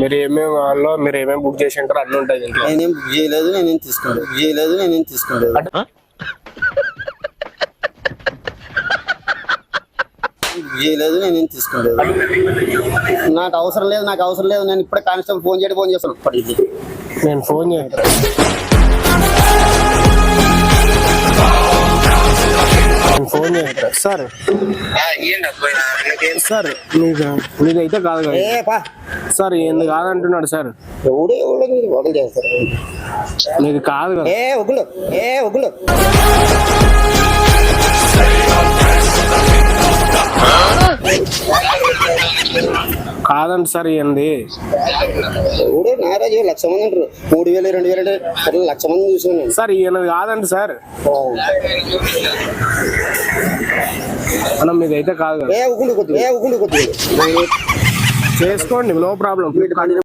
మీరు ఏమేమి కావాలో మీరు ఏమేమి బుక్ చేసి ఉంటారో అన్నీ ఉంటాయి ఇంట్లో. నేనేం బుక్ చేయలేదు, నేనేం తీసుకోలేదు. నాకు అవసరం లేదు. నేను ఇప్పుడే కానిస్టేబుల్ ఫోన్ చేస్తాను. నేను ఫోన్ చేస్తాను సార్. సార్ మీదైతే కాదు కదా సార్, ఏంది కాదంటున్నాడు సార్. మీది కాదు కదా. కాదండి సార్, ఏంది నారాజు 1,00,000 మంది ఉంటారు. 3,000 2,000 1,00,000 మంది చూసాను సార్. ఈయనది కాదండి సార్. అన్న మీదైతే కాదు కదా. చేసుకోండి, నో ప్రాబ్లం.